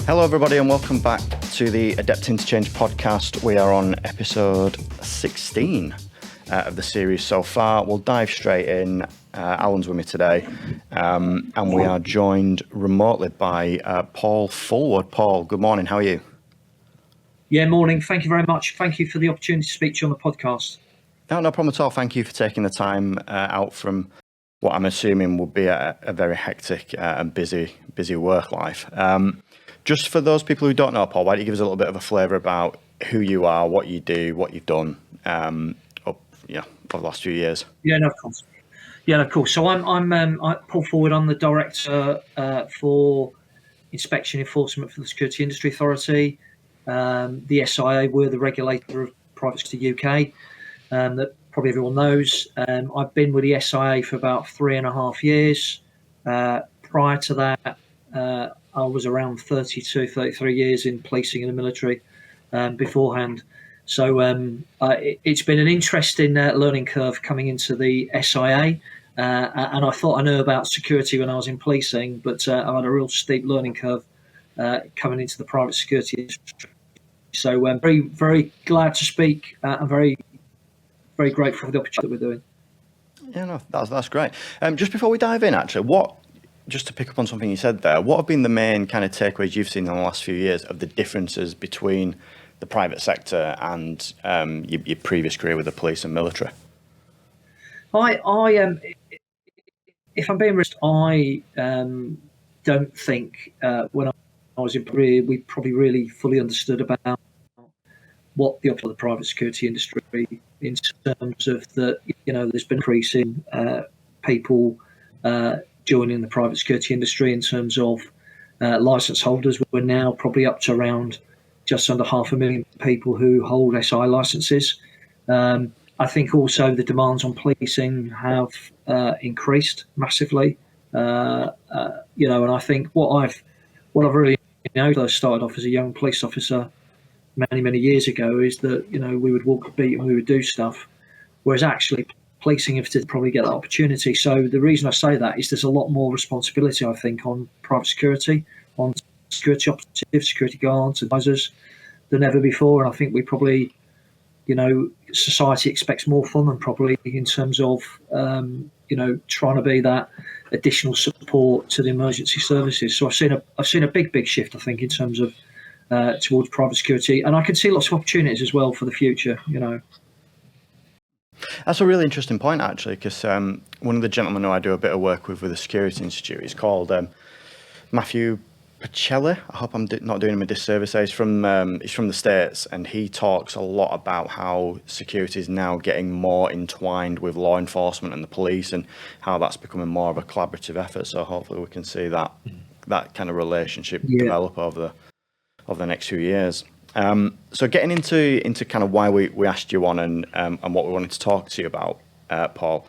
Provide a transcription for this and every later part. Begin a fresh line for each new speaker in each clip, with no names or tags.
Hello everybody and welcome back to the Adept Interchange podcast. We are on episode 16 of the series so far. We'll dive straight in. Alan's with me today and we are joined remotely by Paul Fullwood. Paul, good morning, how are you?
Yeah, morning. Thank you very much. Thank you for the opportunity to speak to you on the podcast.
No problem at all. Thank you for taking the time out from what I'm assuming will be a very hectic and busy work life. Just for those people who don't know, Paul, why don't you give us a little bit of a flavour about who you are, what you do, what you've done over the last few years?
Yeah, no, of course. So I'm Paul Fullwood. I'm the director for inspection enforcement for the Security Industry Authority. The SIA, we're the regulator of private security UK, that probably everyone knows. I've been with the SIA for about 3.5 years. Prior to that, I was around 33 years in policing in the military beforehand. So it's been an interesting learning curve coming into the SIA. And I thought I knew about security when I was in policing, but I had a real steep learning curve coming into the private security industry. So very, very glad to speak. I'm very, very grateful for the opportunity that we're doing.
Yeah, no, that's great. Just before we dive in, actually, just to pick up on something you said there, what have been the main kind of takeaways you've seen in the last few years of the differences between the private sector and your previous career with the police and military?
If I'm being honest, I don't think when I was in career, we probably really fully understood about what the option of the private security industry in terms of there's been increasing people joining the private security industry in terms of license holders. We're now probably up to around just under 500,000 people who hold SI licenses. I think also the demands on policing have increased massively. And I think what I've really I started off as a young police officer many years ago is that we would walk a beat and we would do stuff, whereas actually policing have to probably get that opportunity. So the reason I say that is there's a lot more responsibility, I think, on private security, on security operatives, security guards, advisors than ever before. And I think we probably, society expects more from them probably in terms of, trying to be that additional support to the emergency services. So I've seen a big shift, I think, in terms of towards private security, and I can see lots of opportunities as well for the future.
That's a really interesting point, actually, because one of the gentlemen who I do a bit of work with the Security Institute, he's called Matthew Pacelli. I hope I'm not doing him a disservice. He's from the States, and he talks a lot about how security is now getting more entwined with law enforcement and the police, and how that's becoming more of a collaborative effort. So hopefully we can see that kind of relationship develop over the next few years. So getting into kind of why we asked you on and what we wanted to talk to you about, Paul.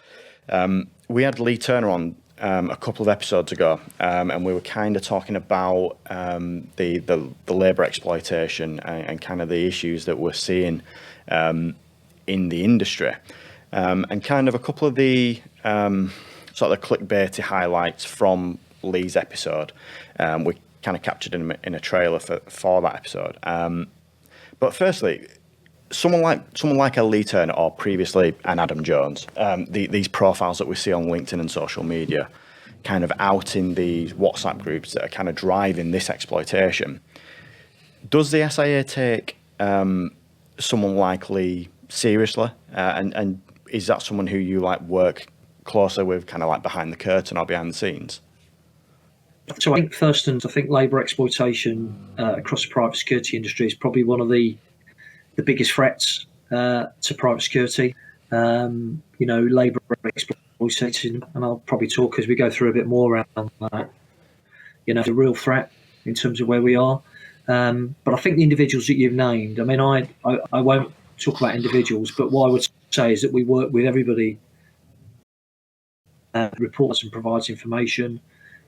We had Lee Turner on a couple of episodes ago, and we were kind of talking about the labour exploitation and kind of the issues that we're seeing in the industry, and kind of a couple of the sort of clickbaity highlights from Lee's episode. We kind of captured in a trailer for that episode. But firstly, someone like a Lee Turner or previously an Adam Jones, these profiles that we see on LinkedIn and social media, kind of out in these WhatsApp groups that are kind of driving this exploitation. Does the SIA take someone like Lee seriously? And is that someone who you work closely with, kind of behind the curtain or behind the scenes?
So I think labour exploitation across the private security industry is probably one of the biggest threats to private security. Labour exploitation, and I'll probably talk as we go through a bit more around that. It's a real threat in terms of where we are. But I think the individuals that you've named, I mean, I won't talk about individuals, but what I would say is that we work with everybody, reports and provides information.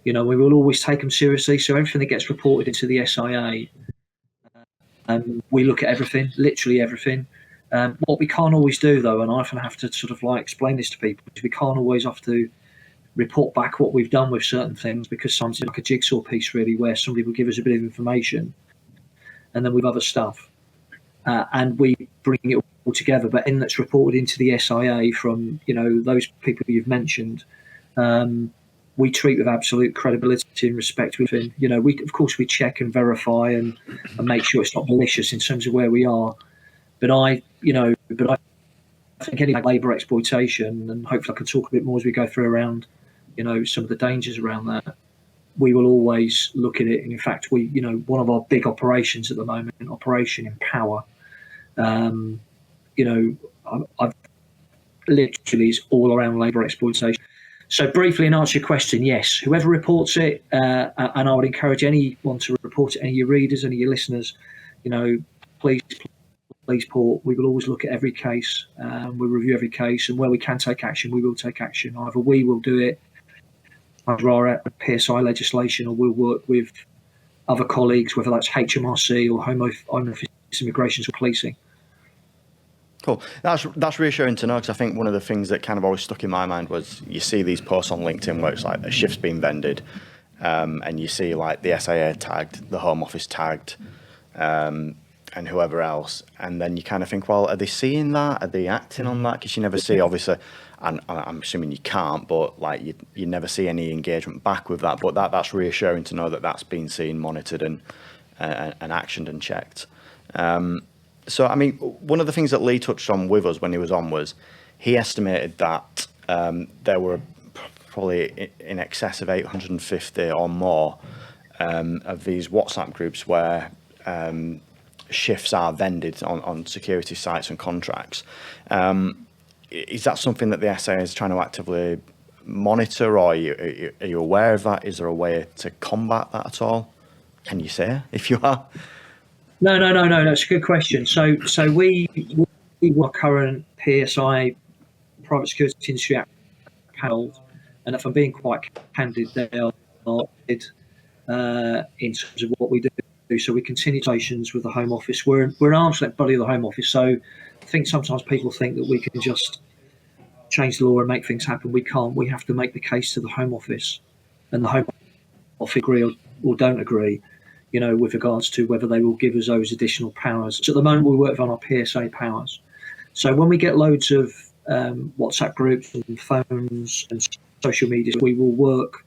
We will always take them seriously. So everything that gets reported into the SIA, we look at everything, literally everything. What we can't always do, though, and I often have to sort of explain this to people, is we can't always have to report back what we've done with certain things, because sometimes it's like a jigsaw piece, really, where somebody will give us a bit of information and then we've other stuff. And we bring it all together. But then that's reported into the SIA from, those people you've mentioned. We treat with absolute credibility and respect within. We check and verify and make sure it's not malicious in terms of where we are. But I think any labour exploitation, and hopefully I can talk a bit more as we go through around, some of the dangers around that. We will always look at it. And in fact, one of our big operations at the moment, Operation Empower, I've literally is all around labour exploitation. So briefly, in answer to your question, yes, whoever reports it, and I would encourage anyone to report it, any of your readers, any of your listeners, please report. We will always look at every case. We'll review every case, and where we can take action, we will take action. Either we will do it under our PSI legislation, or we'll work with other colleagues, whether that's HMRC or Home Office, Immigration or Policing.
Cool. That's reassuring to know, because I think one of the things that kind of always stuck in my mind was you see these posts on LinkedIn where it's like a shift's being vended, and you see like the SIA tagged, the Home Office tagged, and whoever else, and then you kind of think, well, are they seeing that? Are they acting on that? Because you never see, obviously, and I'm assuming you can't, but like you never see any engagement back with that. But that's reassuring to know that that's been seen, monitored, and actioned and checked. So, I mean, one of the things that Lee touched on with us when he was on was he estimated that there were probably in excess of 850 or more of these WhatsApp groups where shifts are vended on security sites and contracts. Is that something that the SIA is trying to actively monitor, or are you aware of that? Is there a way to combat that at all? Can you say if you are?
No. That's a good question. So we were current PSI private security industry act panel, and if I'm being quite candid, they are in terms of what we do. So we continue relations with the Home Office. We're an arm's length body of the Home Office. So I think sometimes people think that we can just change the law and make things happen. We can't. We have to make the case to the Home Office, and the Home Office agree or don't agree, with regards to whether they will give us those additional powers. So at the moment, we work on our PSA powers. So when we get loads of WhatsApp groups and phones and social media, we will work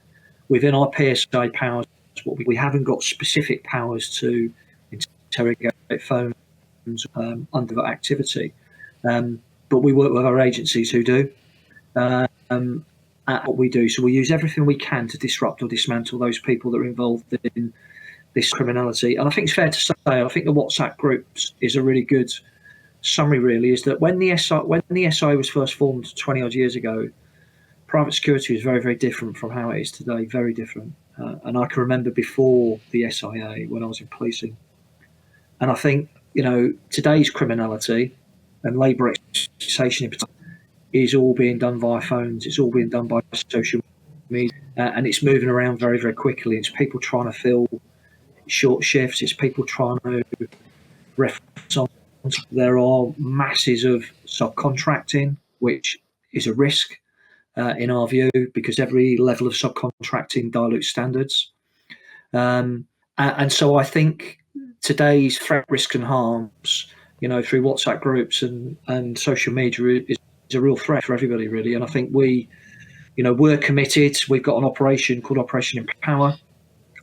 within our PSA powers. We haven't got specific powers to interrogate phones under that activity, but we work with our agencies who do at what we do. So we use everything we can to disrupt or dismantle those people that are involved in this criminality. And I think it's fair to say, I think the WhatsApp groups is a really good summary, really, is that when the SI was first formed 20 odd years ago, private security was very, very different from how it is today, very different. And I can remember before the SIA when I was in policing. And I think, today's criminality and labour exploitation in particular is all being done via phones. It's all being done by social media. And it's moving around very, very quickly. It's people trying to fill short shifts. It's people trying to reference on. There are masses of subcontracting, which is a risk in our view, because every level of subcontracting dilutes standards. And so I think today's threat, risks and harms, through WhatsApp groups and social media is a real threat for everybody, really. And I think we're committed. We've got an operation called Operation Empower.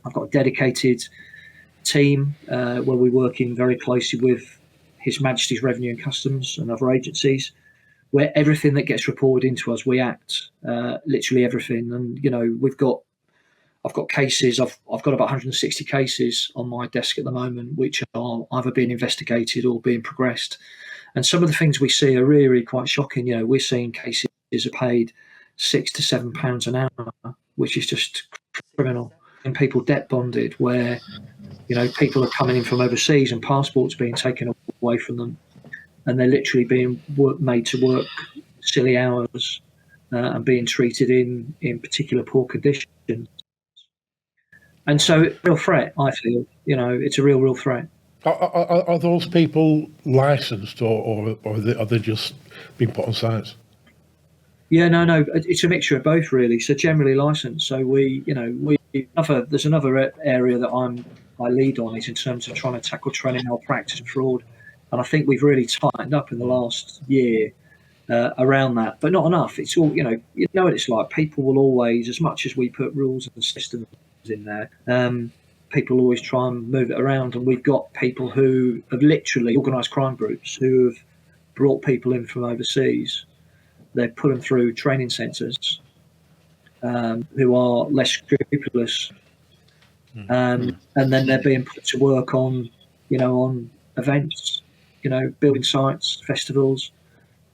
I've got a dedicated team where we're working very closely with His Majesty's Revenue and Customs and other agencies, where everything that gets reported into us, we act, literally everything. And, I've got cases, I've got about 160 cases on my desk at the moment, which are either being investigated or being progressed. And some of the things we see are really quite shocking. We're seeing cases are paid £6 to £7 an hour, which is just criminal. And people debt bonded, where, people are coming in from overseas and passports being taken away from them, and they're literally being made to work silly hours and being treated in particular poor conditions. And so it's a real threat, I feel. It's a real threat.
Are those people licensed or are they just being put on sites?
Yeah, no, it's a mixture of both really. So generally licensed. So there's another area that I lead on is in terms of trying to tackle training malpractice and fraud, and I think we've really tightened up in the last year around that, but not enough. It's all you know what it's like. People will always, as much as we put rules and systems in there, people always try and move it around, and we've got people who have literally organised crime groups who have brought people in from overseas. They've put them through training centres who are less scrupulous, and then they're being put to work on events, building sites, festivals,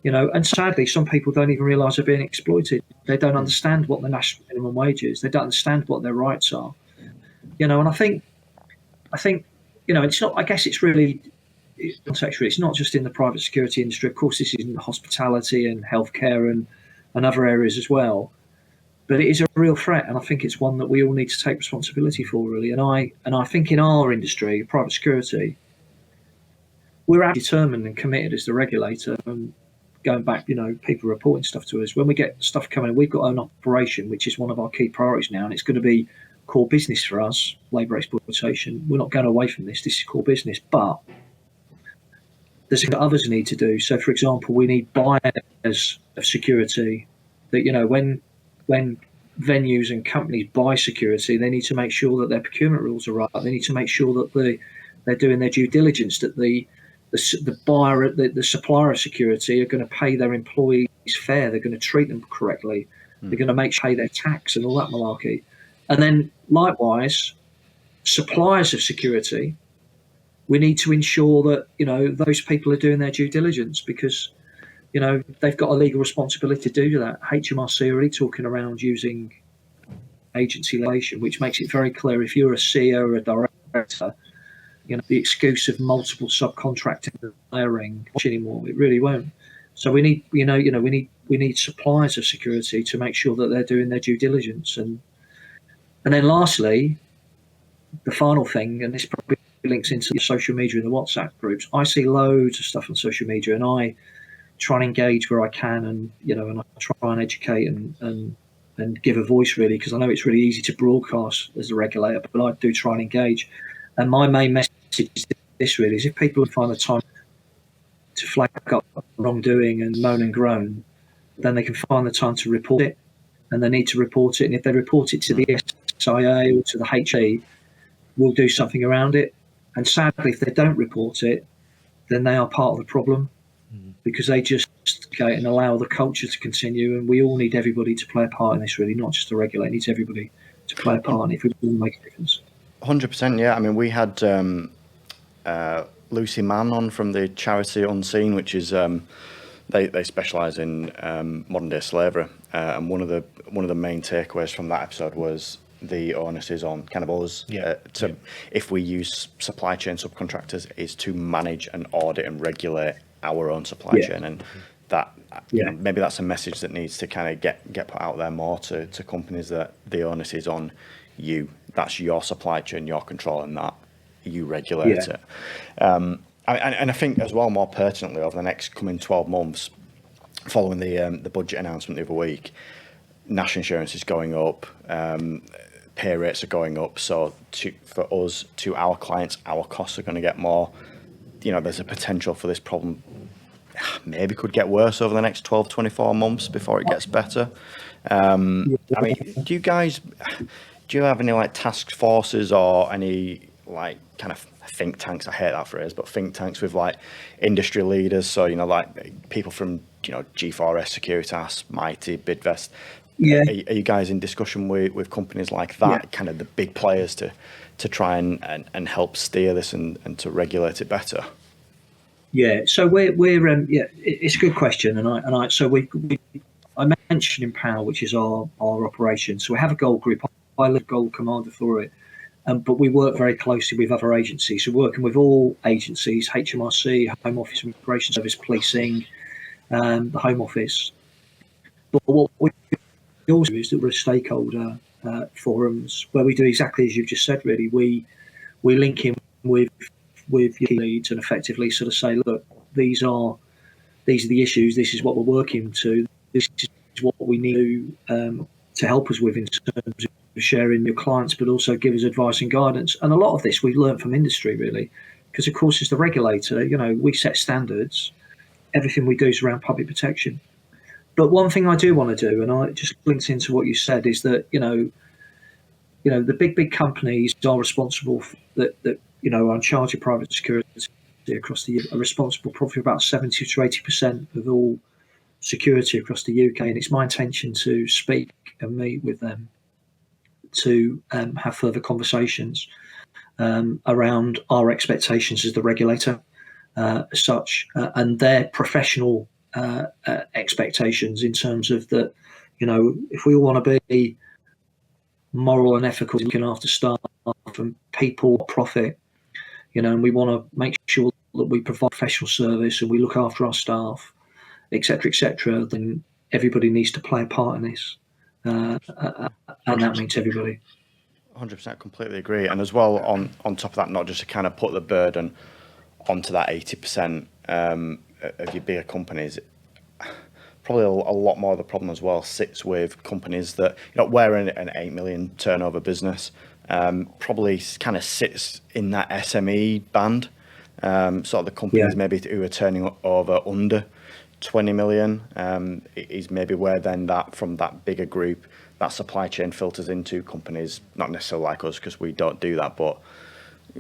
and sadly, some people don't even realise they're being exploited. They don't understand what the national minimum wage is. They don't understand what their rights are. And I think, it's not. I guess it's really contextually. It's not just in the private security industry. Of course, this is in hospitality and healthcare and other areas as well. But it is a real threat, and I think it's one that we all need to take responsibility for, really. And I think in our industry, private security, we're determined and committed as the regulator. And going back, people reporting stuff to us. When we get stuff coming, we've got an operation, which is one of our key priorities now, and it's going to be core business for us, labour exploitation. We're not going away from this. This is core business, but there's others need to do. So, for example, we need buyers of security that, when venues and companies buy security, they need to make sure that their procurement rules are right. They need to make sure that they're doing their due diligence, that the buyer, the supplier of security are going to pay their employees fair. They're going to treat them correctly. They're going to make sure they pay their tax and all that malarkey. And then likewise, suppliers of security, we need to ensure that, those people are doing their due diligence because, they've got a legal responsibility to do that. HMRC are already talking around using agency relation, which makes it very clear if you're a CEO or a director, the excuse of multiple subcontracting hiring anymore. It really won't. So we need, we need suppliers of security to make sure that they're doing their due diligence. And then lastly, the final thing, and this probably links into the social media and the WhatsApp groups. I see loads of stuff on social media, and I try and engage where I can, and and I try and educate and give a voice really, because I know it's really easy to broadcast as a regulator, but I do try and engage. And my main message is this really: is if people find the time to flag up wrongdoing and moan and groan, then they can find the time to report it, and they need to report it. And if they report it to the SIA or to the HE, we'll do something around it. And sadly, if they don't report it, then they are part of the problem, because they just and allow the culture to continue. And we all need everybody to play a part in this, really, not just the regulator. It needs everybody to play a part in it if we want to make a difference.
100%, yeah. I mean, we had Lucy Mann on from the charity Unseen, which is they specialise in modern day slavery, and one of the main takeaways from that episode was the onus is on kind of us if we use supply chain subcontractors, is to manage and audit and regulate our own supply chain, and that maybe that's a message that needs to kind of get put out there more to companies, that the onus is on you. That's your supply chain, you're controlling that, you regulate it. And I think as well, more pertinently, over the next coming 12 months, following the budget announcement the other week, national insurance is going up, pay rates are going up. So for us, to our clients, our costs are going to get more. There's a potential for this problem maybe could get worse over the next 12, 24 months before it gets better. I mean, do you have any like task forces or any like kind of think tanks? I hate that phrase, but think tanks with like industry leaders. So, like people from, G4S, Securitas, Mighty, Bidvest.
Yeah.
Are you guys in discussion with companies like that, kind of the big players to try and help steer this and to regulate it better?
Yeah, so we're it's a good question, I mentioned Empower, which is our operation. So we have a gold group. I live gold commander for it, but we work very closely with other agencies. So working with all agencies, HMRC, Home Office, Immigration Service, Policing, the Home Office. But what we also do is that we're a stakeholder forums where we do exactly as you've just said. Really, we link in with your leads and effectively sort of say, look, these are the issues. This is what we're working to. This is what we need to help us with in terms of sharing your clients, but also give us advice and guidance. And a lot of this we've learned from industry, really, because of course, as the regulator, we set standards. Everything we do is around public protection. But one thing I do want to do, and I just links into what you said, is that the big companies are responsible that are in charge of private security across the UK, are responsible probably for about 70 to 80% of all security across the UK, and it's my intention to speak and meet with them to have further conversations around our expectations as the regulator, as such, and their professional expectations in terms of that. If we all want to be moral and ethical, looking after staff and people, profit, and we want to make sure that we provide professional service and we look after our staff, etc., then everybody needs to play a part in this, and that means everybody.
100% completely agree. And as well, on top of that, not just to kind of put the burden onto that 80% of your bigger companies, probably a lot more of the problem as well sits with companies that, we're an 8 million turnover business, probably kind of sits in that SME band, sort of the companies maybe who are turning over under 20 million is maybe where then that from that bigger group, that supply chain filters into companies, not necessarily like us because we don't do that, but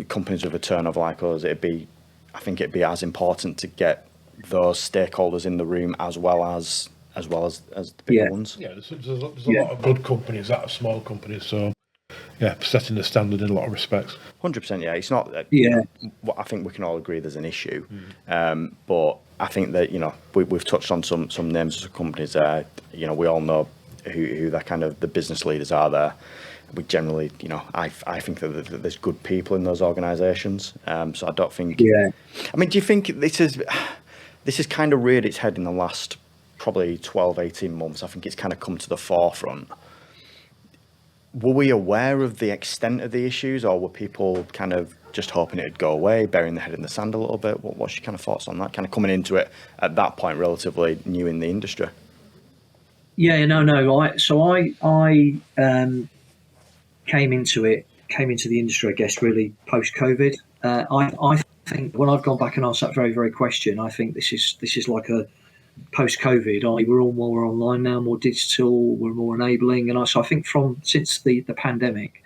companies with a turnover like us, I think it'd be as important to get those stakeholders in the room as well as the bigger ones.
Yeah, there's a lot of good companies that are small companies, so setting the standard in a lot of respects.
100%, yeah. It's not. I think we can all agree there's an issue, but I think that we've touched on some names of companies. We all know who the kind of the business leaders are there. We generally, I think that there's good people in those organisations. So I don't think.
Yeah.
I mean, do you think this has kind of reared its head in the last probably 12, 18 months? I think it's kind of come to the forefront. Were we aware of the extent of the issues, or were people kind of just hoping it'd go away, burying their head in the sand a little bit? What's your kind of thoughts on that? Kind of coming into it at that point, relatively new in the industry.
Yeah, no. I came into the industry, I guess, really post-COVID. I think when I've gone back and asked that very, very question, I think this is like a post-COVID. We're all more online now, more digital, we're more enabling, and so I think since the pandemic,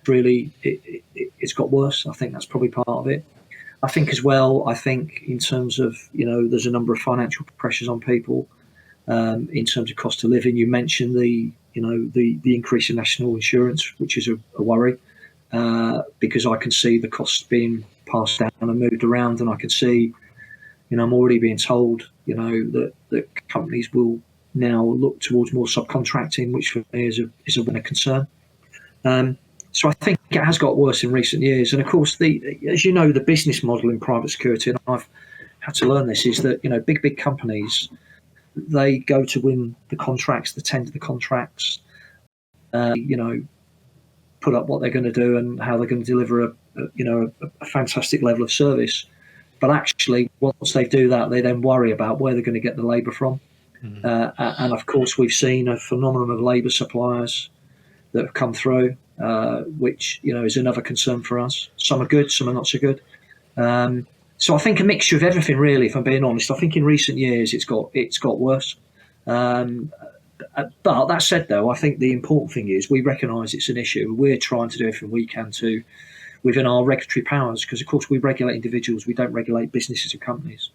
really it's got worse. I think that's probably part of it. I think as well. I think in terms of there's a number of financial pressures on people in terms of cost of living. You mentioned the increase in national insurance, which is a worry, because I can see the costs being passed down and moved around, and I can see, I'm already being told, that companies will now look towards more subcontracting, which for me is a concern. So I think it has got worse in recent years, and of course, as you know, the business model in private security, and I've had to learn this, is that big companies, they go to win the contracts, they tender the contracts, put up what they're going to do and how they're going to deliver a fantastic level of service. But actually, once they do that, they then worry about where they're going to get the labour from. And of course, we've seen a phenomenon of labour suppliers that have come through, which is another concern for us. Some are good, some are not so good. So I think a mixture of everything, really. If I'm being honest, I think in recent years it's got worse. But that said, though, I think the important thing is we recognise it's an issue. We're trying to do everything we can to, within our regulatory powers, because of course we regulate individuals, we don't regulate businesses and companies,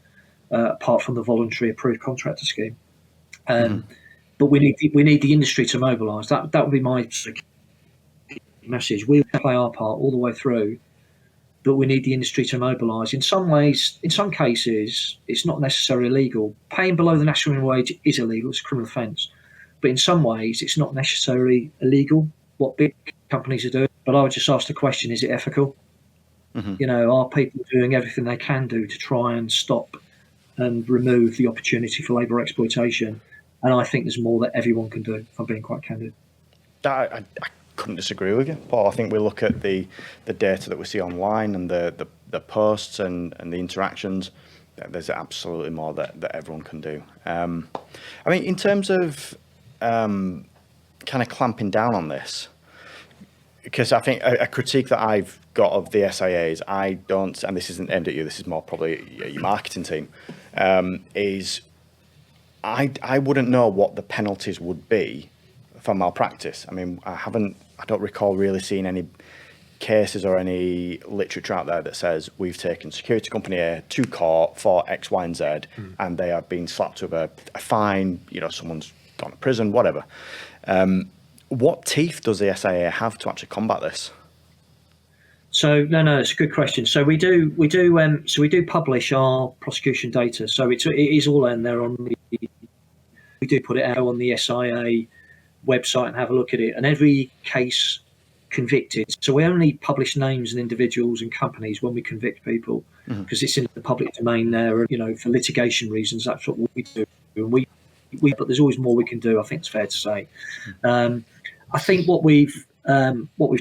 apart from the voluntary approved contractor scheme. But we need the industry to mobilise. That would be my message. We play our part all the way through, but we need the industry to mobilise. In some ways, in some cases, it's not necessarily illegal. Paying below the national minimum wage is illegal; it's a criminal offence. But in some ways, it's not necessarily illegal what big companies are doing. But I would just ask the question: is it ethical? Are people doing everything they can do to try and stop and remove the opportunity for labour exploitation? And I think there's more that everyone can do, if I'm being quite candid.
I couldn't disagree with you, Paul. I think we look at the data that we see online and the posts and the interactions. there's absolutely more that everyone can do. I mean, in terms of kind of clamping down on this, because I think a critique that I've got of the SIAs, I don't, and this isn't aimed at you, this is more probably your marketing team, is I wouldn't know what the penalties would be for malpractice. I mean, I don't recall really seeing any cases or any literature out there that says we've taken security company A to court for X, Y, and Z, and they have been slapped with a fine, someone's gone to prison, whatever. What teeth does the SIA have to actually combat this?
So no, it's a good question. So we do publish our prosecution data. So it is all in there we do put it out on the SIA website and have a look at it. And every case convicted. So we only publish names and individuals and companies when we convict people, because it's in the public domain there. For litigation reasons, that's what we do. And but there's always more we can do. I think it's fair to say. I think what we've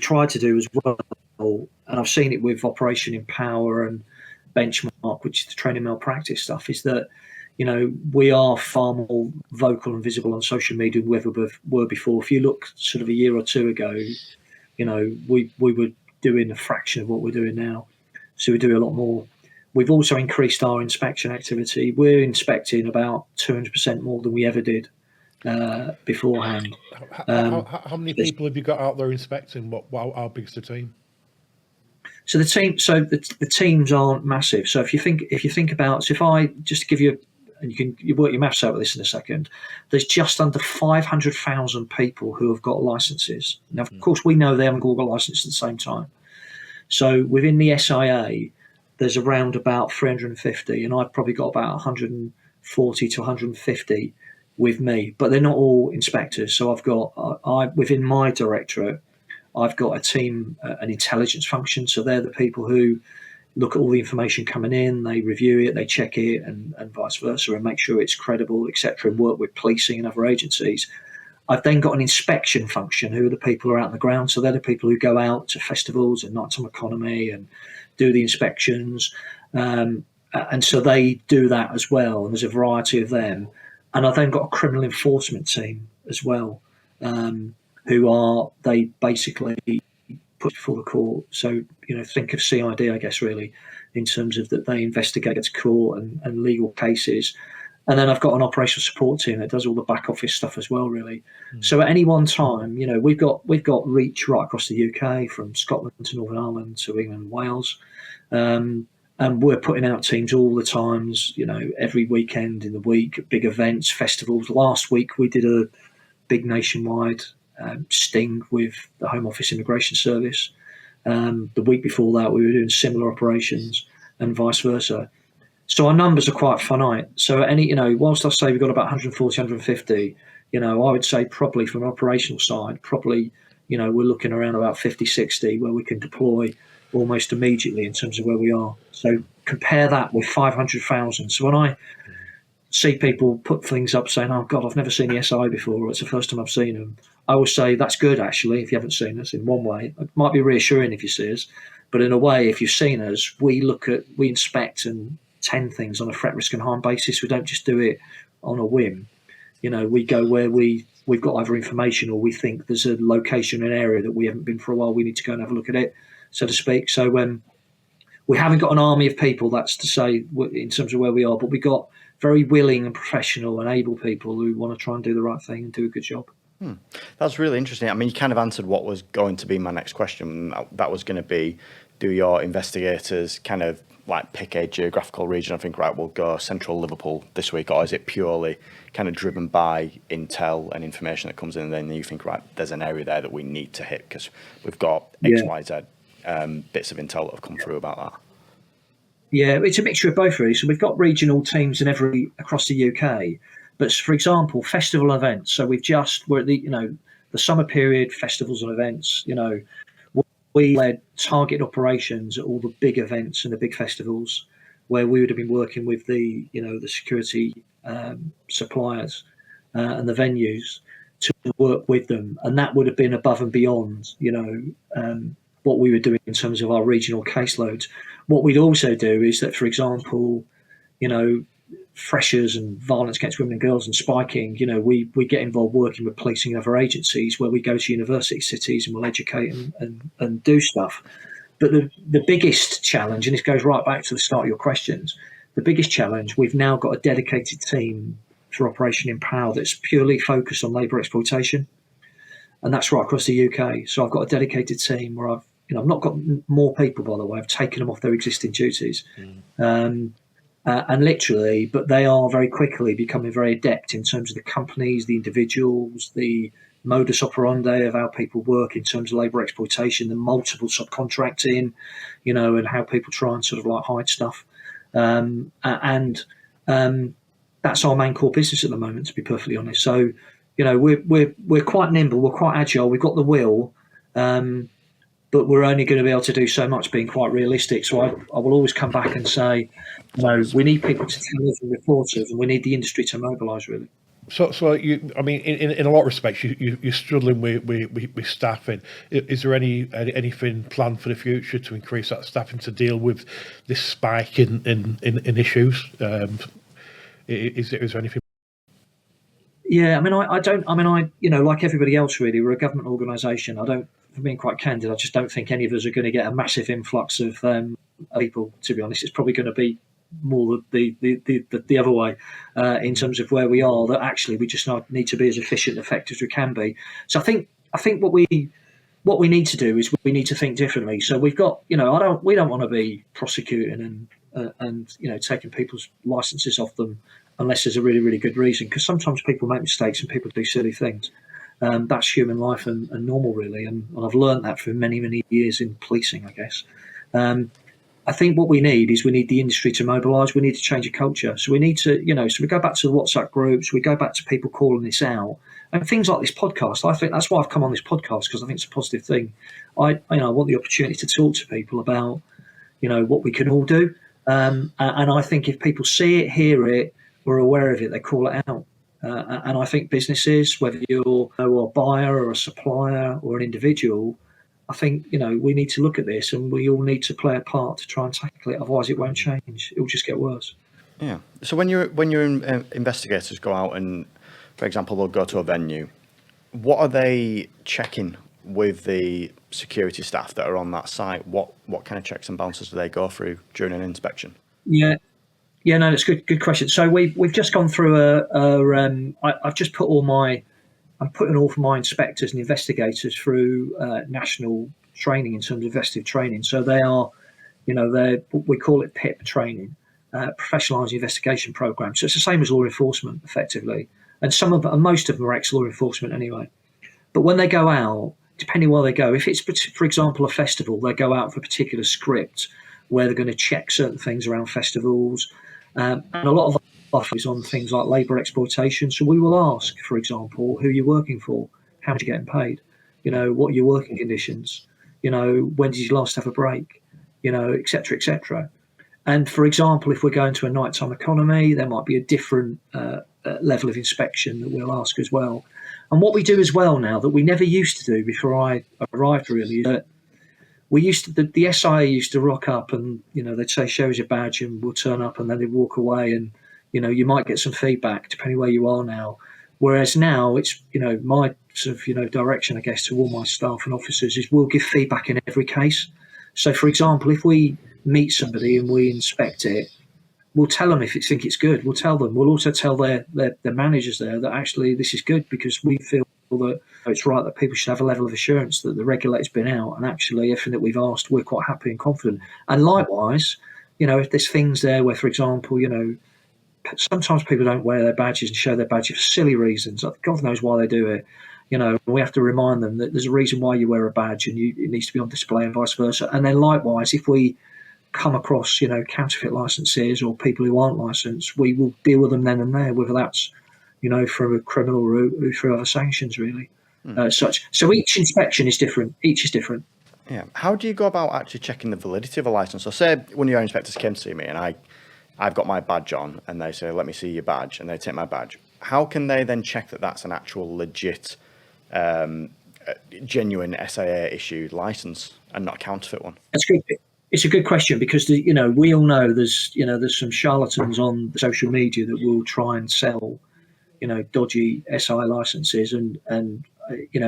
tried to do as well, and I've seen it with Operation Empower and Benchmark, which is the training malpractice stuff, is that we are far more vocal and visible on social media than we ever were before. If you look sort of a year or two ago, we were doing a fraction of what we're doing now. So we do a lot more. We've also increased our inspection activity. We're inspecting about 200% more than we ever did beforehand.
How many people have you got out there inspecting? How big's the team?
So the teams aren't massive. So if you think about, so if I just give you, and you work your maths out with this in a second, there's just under 500,000 people who have got licenses. Now, of course, we know they haven't all got licenses at the same time. So within the SIA, there's around about 350, and I've probably got about 140 to 150 with me, but they're not all inspectors. So I've got, within my directorate, I've got a team, an intelligence function. So they're the people who look at all the information coming in, they review it, they check it, and vice versa, and make sure it's credible, etc., and work with policing and other agencies. I've then got an inspection function, who are the people who are out on the ground. So they're the people who go out to festivals and nighttime economy and do the inspections. And so they do that as well. And there's a variety of them. And I've then got a criminal enforcement team as well, they basically put before the court. So, think of CID, I guess, really, in terms of that they investigate to court and legal cases. And then I've got an operational support team that does all the back office stuff as well, really. So at any one time, we've got reach right across the UK, from Scotland to Northern Ireland to England and Wales. And we're putting out teams all the times, every weekend in the week, big events, festivals. Last week we did a big nationwide sting with the Home Office Immigration Service. The week before that we were doing similar operations, and vice versa. So our numbers are quite finite. So whilst I say we've got about 140, 150, I would say probably from an operational side, we're looking around about 50, 60 where we can deploy almost immediately in terms of where we are. So compare that with 500,000. So when I see people put things up saying, oh God, I've never seen the SI before, or it's the first time I've seen them, I will say that's good, actually, if you haven't seen us. In one way, it might be reassuring if you see us, but in a way, if you've seen us, we inspect and tend things on a threat, risk and harm basis. We don't just do it on a whim. We go where we've got either information or we think there's a location, an area that we haven't been for a while, we need to go and have a look at it, so to speak. So we haven't got an army of people, that's to say, in terms of where we are, but we got very willing and professional and able people who want to try and do the right thing and do a good job.
That's really interesting. I mean, you kind of answered what was going to be my next question. That was going to be, do your investigators kind of like pick a geographical region? I think, right, we'll go central Liverpool this week, or is it purely kind of driven by intel and information that comes in, and then you think, right, there's an area there that we need to hit because we've got X, Y, Z bits of intel that have come through about that?
Yeah, it's a mixture of both, really. So we've got regional teams across the UK. But for example, festival events. So we're at the summer period, festivals and events. We led targeted operations at all the big events and the big festivals, where we would have been working with the security suppliers and the venues to work with them, and that would have been above and beyond what we were doing in terms of our regional caseloads. What we'd also do is that, for example, freshers and violence against women and girls and spiking, we get involved working with policing and other agencies where we go to university cities and we'll educate and do stuff. But the biggest challenge, and this goes right back to the start of your questions, the biggest challenge, we've now got a dedicated team for Operation Empower that's purely focused on labour exploitation. And that's right across the UK. So I've got a dedicated team where I've not got more people, by the way. I've taken them off their existing duties. And literally, but they are very quickly becoming very adept in terms of the companies, the individuals, the modus operandi of how people work in terms of labour exploitation, the multiple subcontracting, and how people try and sort of like hide stuff. And that's our main core business at the moment, to be perfectly honest. So, we're quite nimble, we're quite agile, we've got the will, but we're only going to be able to do so much, being quite realistic. So I will always come back and say, we need people to tell us and report us, and we need the industry to mobilise, really.
So in a lot of respects, you're struggling with staffing. Is there anything planned for the future to increase that staffing to deal with this spike in issues? Is there anything?
Yeah, like everybody else, really, we're a government organisation. For being quite candid, I just don't think any of us are going to get a massive influx of people. To be honest, it's probably going to be more the other way in terms of where we are. That actually we just need to be as efficient and effective as we can be. So I think what we need to do is we need to think differently. So we've got we don't want to be prosecuting and taking people's licences off them unless there's a really, really good reason, because sometimes people make mistakes and people do silly things. That's human life and normal, really, and I've learned that for many, many years in policing, I guess. I think what we need the industry to mobilise. We need to change a culture. So we need to, so we go back to the WhatsApp groups, we go back to people calling this out, and things like this podcast. I think that's why I've come on this podcast, because I think it's a positive thing. I want the opportunity to talk to people about, what we can all do, and I think if people see it, hear it, we're aware of it, they call it out. And I think businesses, whether you're a buyer or a supplier or an individual, I think, we need to look at this and we all need to play a part to try and tackle it. Otherwise, it won't change. It will just get worse.
Yeah. So when your investigators go out and, for example, they'll go to a venue, what are they checking with the security staff that are on that site? What kind of checks and balances do they go through during an inspection?
Yeah, no, that's good question. So we've just gone through I've just put I'm putting all of my inspectors and investigators through national training in terms of investigative training. So they are, we call it PIP training, professionalised investigation program. So it's the same as law enforcement, effectively, and most of them are ex-law enforcement anyway. But when they go out, depending where they go, if it's, for example, a festival, they go out for a particular script where they're going to check certain things around festivals. And a lot of our focus is on things like labour exploitation. So we will ask, for example, who you're working for, how much you're getting paid, what are your working conditions, when did you last have a break, et cetera, et cetera. And for example, if we're going to a nighttime economy, there might be a different level of inspection that we'll ask as well. And what we do as well now that we never used to do before I arrived, really, is that the SIA used to rock up and, they'd say, show us your badge, and we'll turn up, and then they'd walk away, and, you might get some feedback depending where you are now. Whereas now it's, my sort of, direction, I guess, to all my staff and officers is we'll give feedback in every case. So, for example, if we meet somebody and we inspect it, we'll tell them if we think it's good. We'll tell them. We'll also tell their managers there that actually this is good, because we feel that it's right that people should have a level of assurance that the regulator's been out, and actually everything that we've asked, we're quite happy and confident. And likewise, if there's things there where, for example, sometimes people don't wear their badges and show their badges for silly reasons. God knows why they do it. We have to remind them that there's a reason why you wear a badge, and it needs to be on display, and vice versa. And then likewise, if we come across, counterfeit licenses or people who aren't licensed, we will deal with them then and there, whether that's, from a criminal route or through other sanctions, really. Such. So each inspection is different. Each is different.
Yeah. How do you go about actually checking the validity of a license? So say one of your inspectors came to see me and I've got my badge on, and they say, let me see your badge, and they take my badge. How can they then check that that's an actual legit, genuine SIA issued license and not a counterfeit one?
That's good. It's a good question because we all know there's some charlatans on social media that will try and sell dodgy SI licenses, and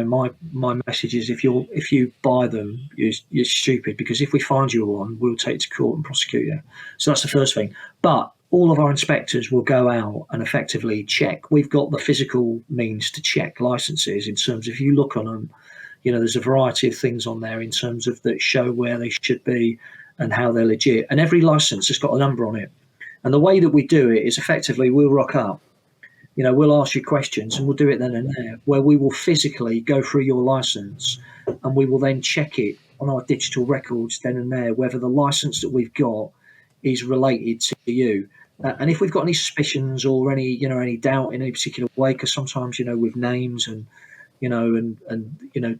my message is if you buy them, you're stupid, because if we find you one, we'll take it to court and prosecute you. So that's the first thing. But all of our inspectors will go out and effectively check. We've got the physical means to check licenses in terms of, if you look on them, there's a variety of things on there in terms of that show where they should be and how they're legit. And every license has got a number on it. And the way that we do it is effectively we'll rock up. We'll ask you questions, and we'll do it then and there, where we will physically go through your license, and we will then check it on our digital records then and there, whether the license that we've got is related to you. And if we've got any suspicions or any doubt in any particular way, because sometimes, with names and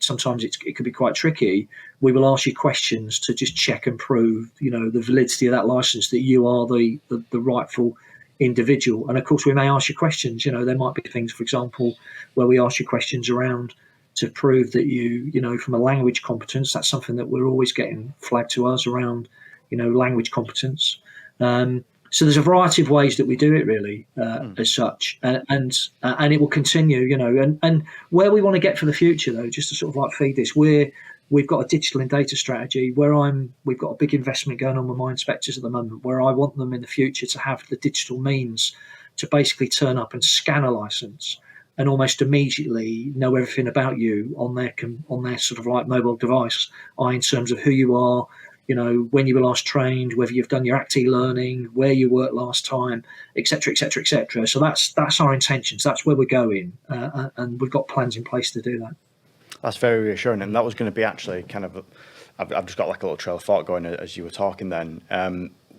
sometimes it can be quite tricky, we will ask you questions to just check and prove, the validity of that license, that you are the rightful individual. And of course, we may ask you questions. There might be things, for example, where we ask you questions around to prove that you, from a language competence. That's something that we're always getting flagged to us around, language competence. So there's a variety of ways that we do it, really, as such, and it will continue, and where we want to get for the future, though, just to sort of like feed this, we've got a digital and data strategy where we've got a big investment going on with my inspectors at the moment, where I want them in the future to have the digital means to basically turn up and scan a license and almost immediately know everything about you on their sort of like mobile device, in terms of who you are, when you were last trained, whether you've done your ACT learning, where you worked last time, etc., etc., etc. So that's our intentions. That's where we're going, and we've got plans in place to do that.
That's very reassuring, and that was going to be actually kind of, I've just got like a little trail of thought going as you were talking then.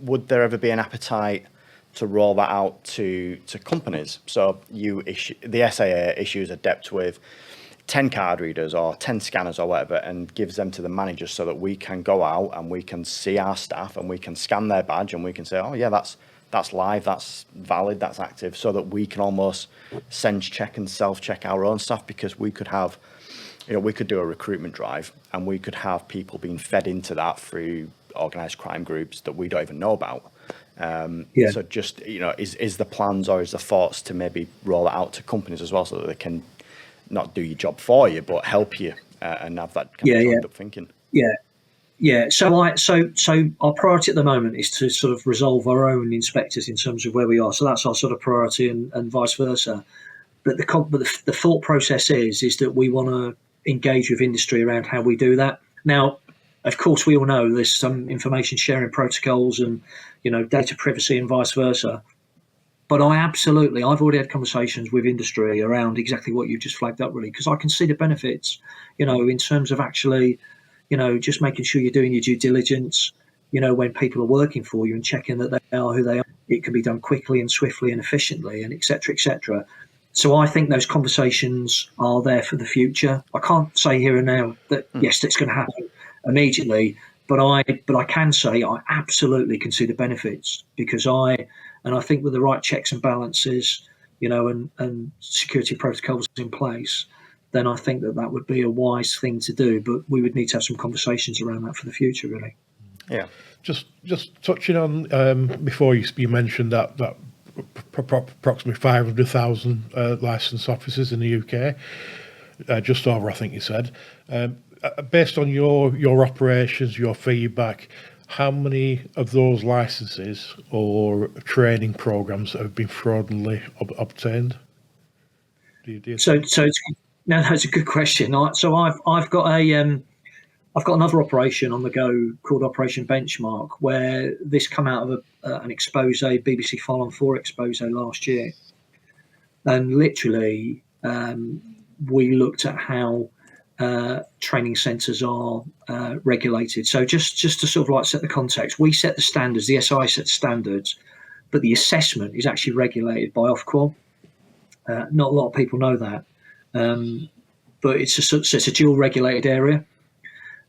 Would there ever be an appetite to roll that out to companies? So the SIA issues Adept with 10 card readers or 10 scanners or whatever, and gives them to the managers so that we can go out and we can see our staff and we can scan their badge and we can say, oh yeah, that's live, that's valid, that's active, so that we can almost sense check and self-check our own stuff, because we could have, we could do a recruitment drive and we could have people being fed into that through organised crime groups that we don't even know about. So just, is the plans or is the thoughts to maybe roll it out to companies as well, so that they can not do your job for you, but help you and have that kind of joined up thinking?
Yeah. So our priority at the moment is to sort of resolve our own inspectors in terms of where we are. So that's our sort of priority, and vice versa. But the thought process is that we want to engage with industry around how we do that. Now, of course, we all know there's some information sharing protocols and data privacy and vice versa. But I've already had conversations with industry around exactly what you've just flagged up, really, because I can see the benefits, in terms of actually, just making sure you're doing your due diligence, when people are working for you and checking that they are who they are. It can be done quickly and swiftly and efficiently, and et cetera, et cetera. So I think those conversations are there for the future. I can't say here and now that, yes, that's going to happen immediately, but I can say I absolutely can see the benefits, because I think with the right checks and balances, and security protocols in place, then I think that would be a wise thing to do. But we would need to have some conversations around that for the future, really.
Yeah.
Just touching on before you mentioned that approximately 500,000 licensed officers in the UK, just over, I think you said. Based on your operations, your feedback, how many of those licenses or training programs have been fraudulently obtained?
So that's a good question. So I've got another operation on the go called Operation Benchmark, where this come out of an expose, BBC 5-on-4 expose last year, and literally we looked at how training centres are regulated. So just to sort of like set the context, we set the standards, the SI set standards, but the assessment is actually regulated by Ofqual. Not a lot of people know that, but it's a dual regulated area.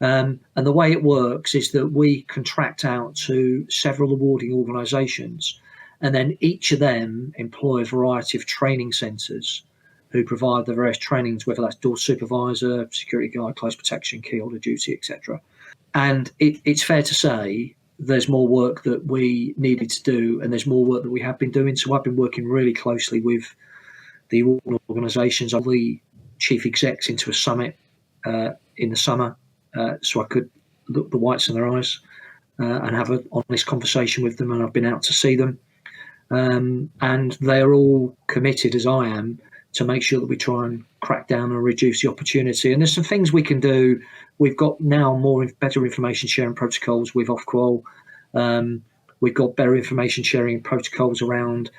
And the way it works is that we contract out to several awarding organisations, and then each of them employ a variety of training centres who provide the various trainings, whether that's door supervisor, security guard, close protection, key holder duty, etc. And it's fair to say there's more work that we needed to do, and there's more work that we have been doing. So I've been working really closely with the organisations, all the chief execs into a summit in the summer, so I could look the whites in their eyes and have an honest conversation with them. And I've been out to see them, and they're all committed, as I am, to make sure that we try and crack down and reduce the opportunity. And there's some things we can do. We've got now better information sharing protocols with Ofqual. We've got better information sharing protocols around,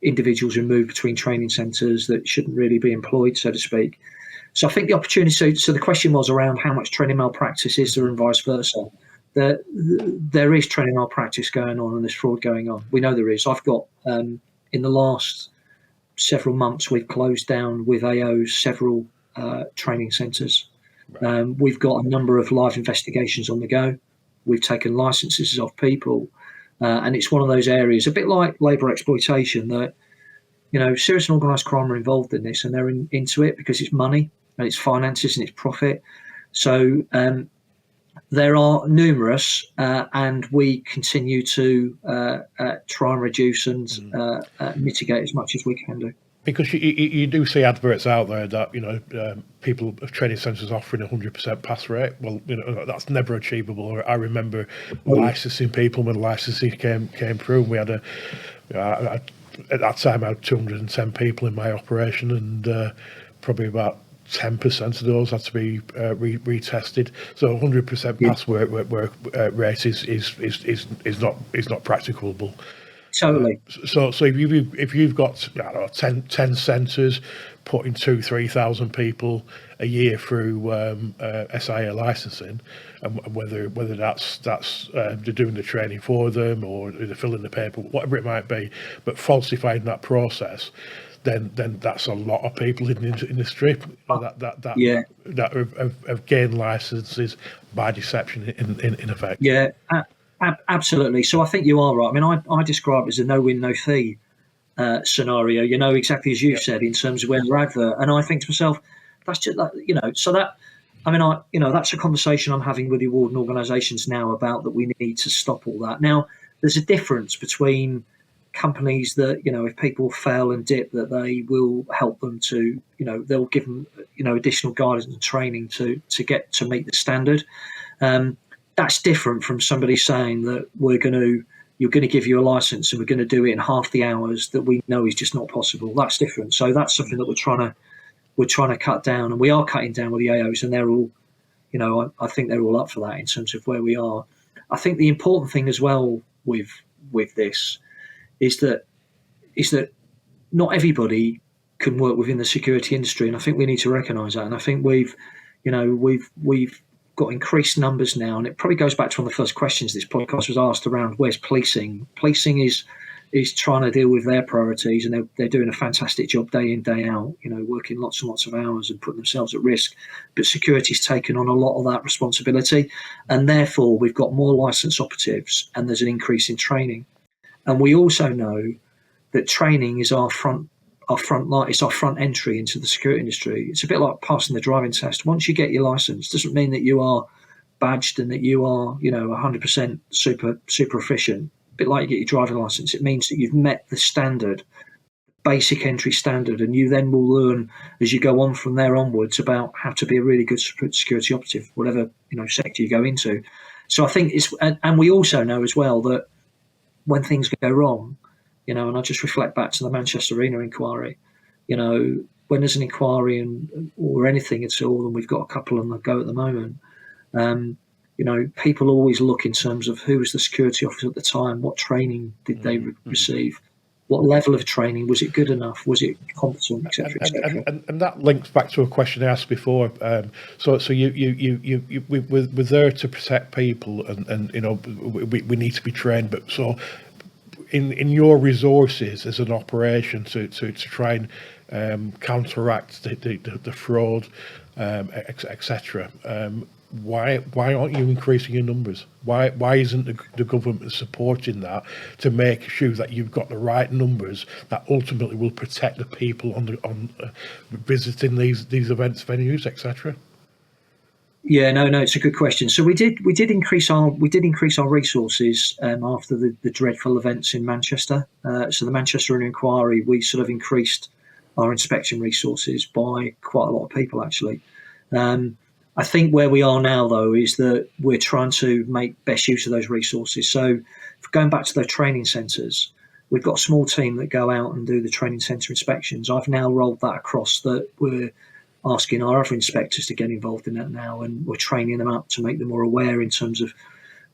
individuals who move between training centres that shouldn't really be employed, so to speak. So I think the opportunity. So the question was around how much training malpractice is there, and vice versa. There is training malpractice going on, and there's fraud going on. We know there is. I've got in the last several months, we've closed down with AO several training centres. Right. We've got a number of live investigations on the go. We've taken licences off people, and it's one of those areas, a bit like labour exploitation, that serious and organised crime are involved in this, and they're into it because it's money and it's finances and it's profit. So there are numerous, and we continue to try and reduce and mitigate as much as we can do.
Because you do see adverts out there that people of training centres offering 100% pass rate. Well, that's never achievable. I remember licensing people when licensing came through. And we had at that time I had 210 people in my operation, and probably about 10% of those had to be retested. So 100% pass rate is not practicable.
Totally.
So if you've got 10 centres putting 2,000-3,000 people a year through SIA licensing, and whether that's they're doing the training for them or they're filling the paper, whatever it might be, but falsifying that process, then that's a lot of people in the industry that have gained licenses by deception in effect.
Yeah. Absolutely. So I think you are right. I mean, I describe it as a no-win, no-fee scenario, exactly as you said, in terms of where we're advert. And I think to myself, that's just like, so that, I mean, that's a conversation I'm having with the award and organisations now about that we need to stop all that. Now, there's a difference between companies that, if people fail and dip, that they will help them to, they'll give them, additional guidance and training to get to meet the standard. That's different from somebody saying that you're going to give you a license and we're going to do it in half the hours that we know is just not possible. That's different. So that's something that we're trying to cut down, and we are cutting down with the AOs, and they're all, I think they're all up for that in terms of where we are. I think the important thing as well with this is that not everybody can work within the security industry, and I think we need to recognise that. And I think we've got increased numbers now, and it probably goes back to one of the first questions this podcast was asked around where's policing. Policing is trying to deal with their priorities, and they're doing a fantastic job day in, day out, working lots and lots of hours and putting themselves at risk. But security's taken on a lot of that responsibility, and therefore we've got more licensed operatives, and there's an increase in training. And we also know that training is our front line. It's our front entry into the security industry. It's a bit like passing the driving test. Once you get your license, doesn't mean that you are badged and that you are, 100% super efficient. A bit like you get your driving license. It means that you've met the standard, basic entry standard, and you then will learn as you go on from there onwards about how to be a really good security operative, whatever sector you go into. So I think and we also know as well that when things go wrong, and I just reflect back to the Manchester Arena inquiry, when there's an inquiry or anything at all, and we've got a couple on the go at the moment, people always look in terms of who was the security officer at the time, what training did they receive, what level of training, was it good enough, was it competent, etc., etc.
And that links back to a question I asked before. So we're there to protect people, and we need to be trained, but so. In your resources as an operation to try and counteract the fraud, etc. Why aren't you increasing your numbers? Why isn't the government supporting that to make sure that you've got the right numbers that ultimately will protect the people on visiting these events venues, etc.?
Yeah, no, it's a good question. So we did increase our resources after the dreadful events in Manchester. So the Manchester inquiry, we sort of increased our inspection resources by quite a lot of people actually. I think where we are now though is that we're trying to make best use of those resources. So going back to the training centres, we've got a small team that go out and do the training centre inspections. I've now rolled that across, that we're asking our other inspectors to get involved in that now, and we're training them up to make them more aware in terms of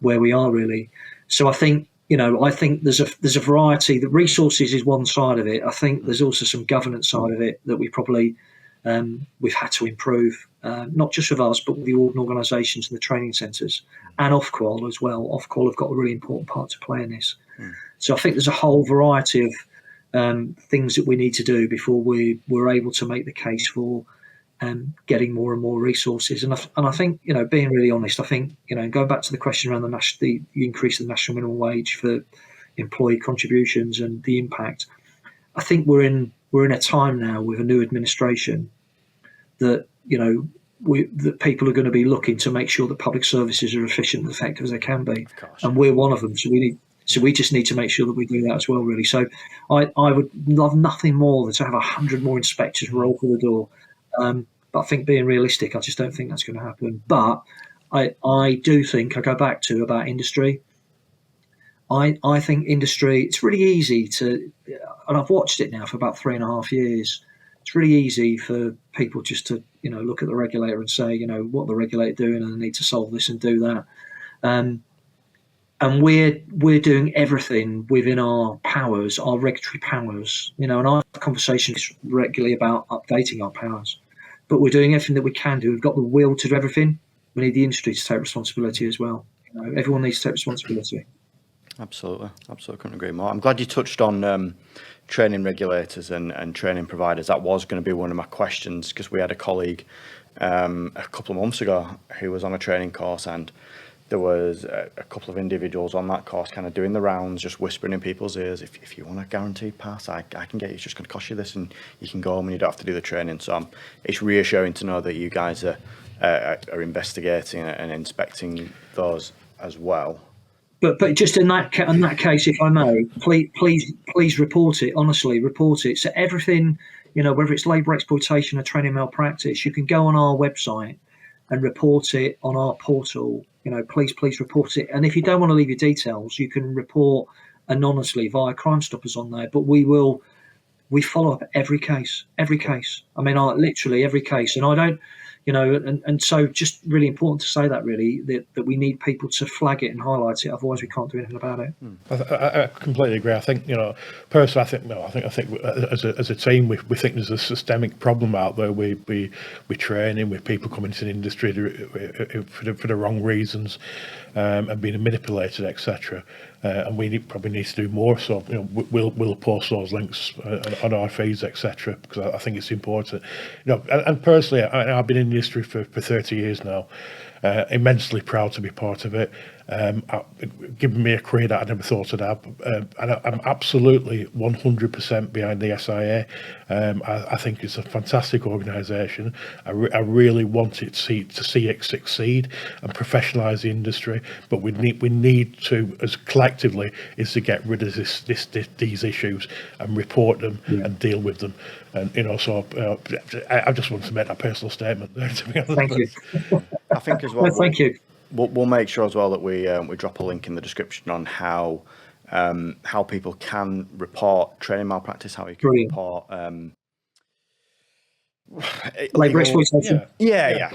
where we are really. So I think there's a variety. The resources is one side of it. I think there's also some governance side of it that we probably we've had to improve, not just with us, but with the organisations and the training centres, and Ofqual as well. Ofqual have got a really important part to play in this. So I think there's a whole variety of things that we need to do before we're able to make the case for getting more and more resources. And I think, being really honest, I think, going back to the question around the increase of the national minimum wage for employee contributions and the impact, I think we're in a time now with a new administration that, that people are going to be looking to make sure that public services are efficient and effective as they can be. And we're one of them. So we just need to make sure that we do that as well, really. So I would love nothing more than to have 100 more inspectors roll through the door. But I think, being realistic, I just don't think that's going to happen. But I do think, I go back to about industry. I think industry, it's really easy to, and I've watched it now for about 3.5 years. It's really easy for people just to, look at the regulator and say, what the regulator doing, and they need to solve this and do that. And we're doing everything within our powers, our regulatory powers, and I have conversations regularly about updating our powers. But we're doing everything that we can do. We've got the will to do everything. We need the industry to take responsibility as well. Everyone needs to take responsibility.
Absolutely. Couldn't agree more. I'm glad you touched on training regulators and training providers. That was going to be one of my questions, because we had a colleague a couple of months ago who was on a training course, and there was a couple of individuals on that course kind of doing the rounds, just whispering in people's ears, if you want a guaranteed pass, I can get you. It's just going to cost you this, and you can go home and you don't have to do the training. So it's reassuring to know that you guys are investigating and inspecting those as well.
But just in that case, if I may, please report it. Honestly, report it. So everything, whether it's labour exploitation or training malpractice, you can go on our website and report it on our portal. Please report it. And if you don't want to leave your details, you can report anonymously via Crime Stoppers on there. But we follow up every case. I mean, literally every case. And I don't, and so just really important to say that, really, that we need people to flag it and highlight it. Otherwise, we can't do anything about it.
I completely agree. I think, personally, I think as a team, we think there's a systemic problem out there. We training with people coming into the industry for the wrong reasons, and being manipulated, etc. And we probably need to do more. So we'll post those links on our feeds, etc. Because I think it's important. And personally, I've been in the industry for 30 years now. Immensely proud to be part of it. Given me a career that I never thought I'd have, and I'm absolutely 100% behind the SIA. I think it's a fantastic organisation. I really want it to see it succeed and professionalise the industry. But we need to, as collectively, is to get rid of these issues and report them and deal with them. And so I just want to make that personal statement there. To be honest.
Thank you.
I think as well.
Thank you.
We'll make sure as well that we drop a link in the description on how people can report training malpractice, how you can report
labour exploitation.
Yeah.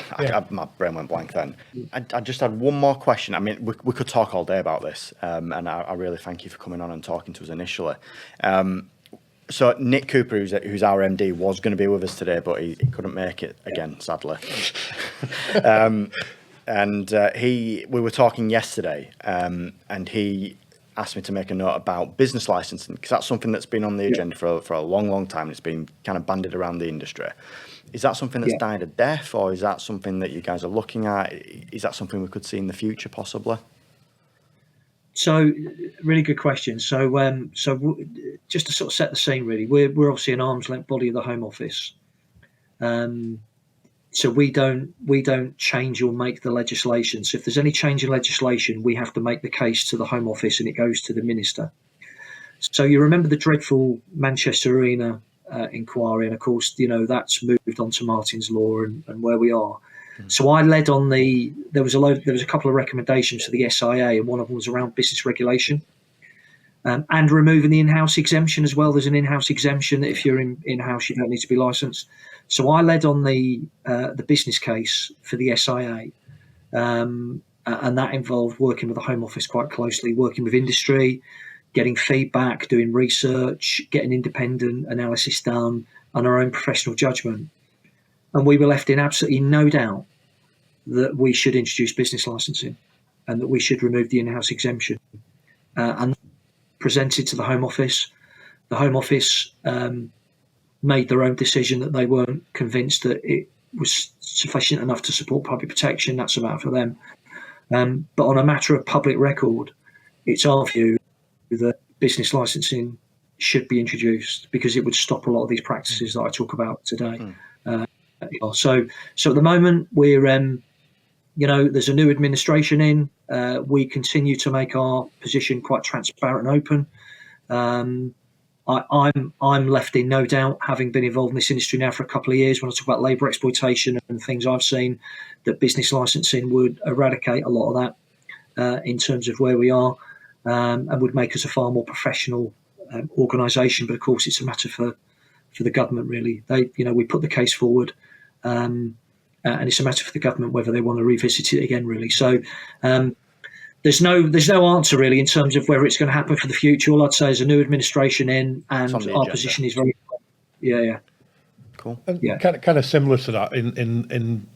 My brain went blank then. I just had one more question. I mean, we could talk all day about this, and I really thank you for coming on and talking to us initially. So Nick Cooper, who's our MD, was going to be with us today, but he couldn't make it again, sadly. And we were talking yesterday, and he asked me to make a note about business licensing, because that's something that's been on the agenda for a long time. It's been kind of bandied around the industry. Is that something that's died a death, or is that something that you guys are looking at? Is that something we could see in the future, possibly?
So, really good question. So just to sort of set the scene, really, we're obviously an arm's length body of the Home Office. So we don't change or make the legislation. So if there's any change in legislation, we have to make the case to the Home Office, and it goes to the minister. So you remember the dreadful Manchester Arena inquiry, and of course, that's moved on to Martin's Law and where we are. So I led on there was a couple of recommendations to the SIA, and one of them was around business regulation. And removing the in-house exemption as well. There's an in-house exemption that if you're in-house, you don't need to be licensed. So I led on the business case for the SIA, and that involved working with the Home Office quite closely, working with industry, getting feedback, doing research, getting independent analysis done, and our own professional judgment. And we were left in absolutely no doubt that we should introduce business licensing and that we should remove the in-house exemption. And presented to the Home Office. The Home Office made their own decision that they weren't convinced that it was sufficient enough to support public protection. That's a matter for them. But on a matter of public record, it's our view that business licensing should be introduced because it would stop a lot of these practices that I talk about today. So at the moment, we're there's a new administration in. We continue to make our position quite transparent and open. I'm left in no doubt, having been involved in this industry now for a couple of years, when I talk about labour exploitation and things I've seen, that business licensing would eradicate a lot of that in terms of where we are, and would make us a far more professional organisation. But of course, it's a matter for the government, really. We put the case forward. And it's a matter for the government whether they want to revisit it again, really. So there's no answer really in terms of whether it's going to happen for the future. All I'd say is a new administration in, and our position is very
cool.
And kind of similar to that in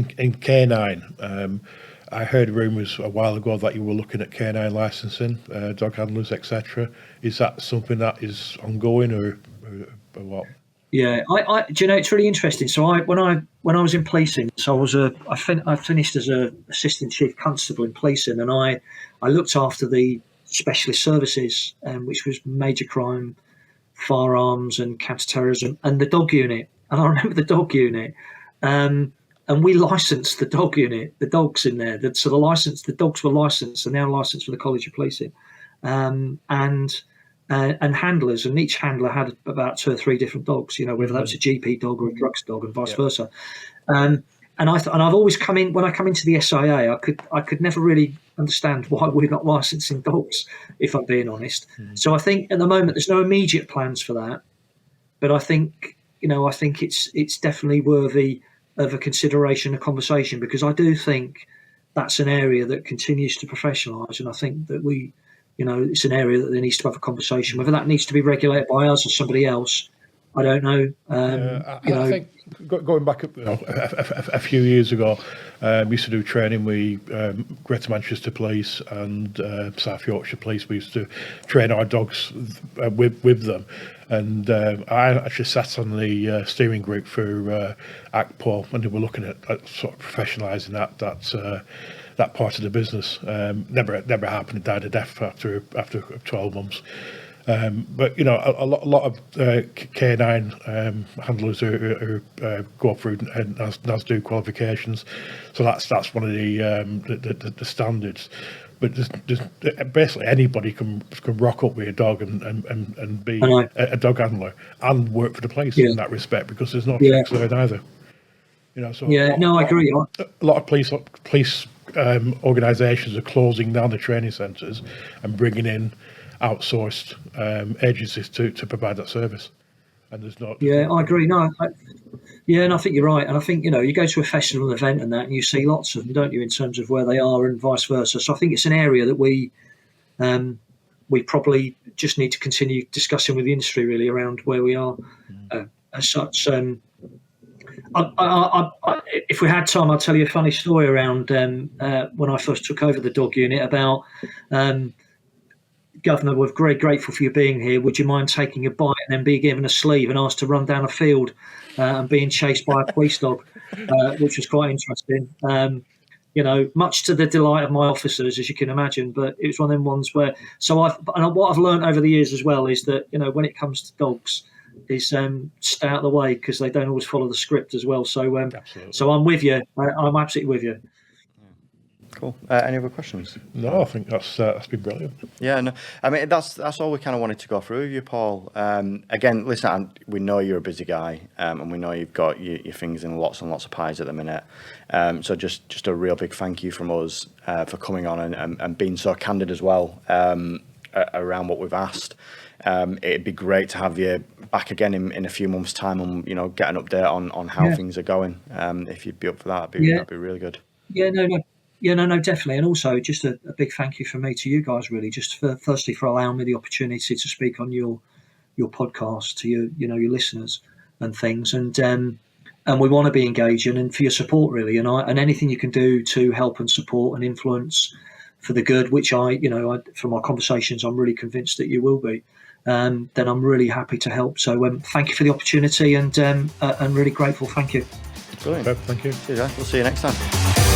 K9. I heard rumours a while ago that you were looking at K9 licensing, dog handlers, etc. Is that something that is ongoing or what?
Yeah, it's really interesting. So when I was in policing, so I finished as a assistant chief constable in policing, and I looked after the specialist services, which was major crime, firearms, and counter-terrorism, and the dog unit. And I remember the dog unit, and we licensed the dog unit, the dogs in there. So the dogs were licensed, and now licensed for the College of Policing, and handlers, and each handler had about 2 or 3 different dogs, whether that was a GP dog or a drugs dog, and vice versa. And I've always come in, when I come into the SIA, I could never really understand why we're not licensing dogs, if I'm being honest. So I think at the moment there's no immediate plans for that, but I think it's definitely worthy of a consideration, a conversation, because I do think that's an area that continues to professionalise, and I think that it's an area that there needs to have a conversation. Whether that needs to be regulated by us or somebody else, I don't know.
I think going back a few years ago, we used to do training with Greater Manchester Police and South Yorkshire Police. We used to train our dogs with them. And I actually sat on the steering group for ACPO, and they were looking at sort of professionalising that part of the business. Never happened. It died a death after 12 months. But a lot of K9 handlers who go through and NASDO qualifications, so that's one of the standards. But just basically anybody can rock up with a dog and be a dog handler and work for the police in that respect, because there's no checks there either.
I agree.
A lot of police organisations are closing down the training centres and bringing in outsourced agencies to provide that service. And there's not.
I agree. And I think you're right. And I think you go to a festival event and that, and you see lots of them, don't you, in terms of where they are and vice versa. So I think it's an area that we probably just need to continue discussing with the industry, really, around where we are as such. If we had time, I'll tell you a funny story around when I first took over the dog unit about Governor, we're very grateful for you being here. Would you mind taking a bite and then being given a sleeve and asked to run down a field and being chased by a police dog, which was quite interesting. Much to the delight of my officers, as you can imagine. But it was one of them ones where. What I've learned over the years as well is that when it comes to dogs, stay out of the way, because they don't always follow the script as well. So
Absolutely.
so I'm with you. I'm absolutely with you.
Cool. Any other questions?
No, I think that's been brilliant.
Yeah, no, I mean that's all we kind of wanted to go through with you, Paul. Again, listen, we know you're a busy guy, and we know you've got your fingers in lots and lots of pies at the minute. So just a real big thank you from us for coming on and being so candid as well around what we've asked. It'd be great to have you back again in a few months' time and get an update on how things are going. If you'd be up for that, that'd be really good.
No, definitely. And also just a big thank you from me to you guys, really, just firstly for allowing me the opportunity to speak on your podcast to your listeners and things. And we want to be engaging, and for your support, really, and anything you can do to help and support and influence for the good, which I from my conversations, I'm really convinced that you will be. Then I'm really happy to help. So thank you for the opportunity, and really grateful. Thank you.
Brilliant.
Thank you.
Cheers, guys. We'll see you next time.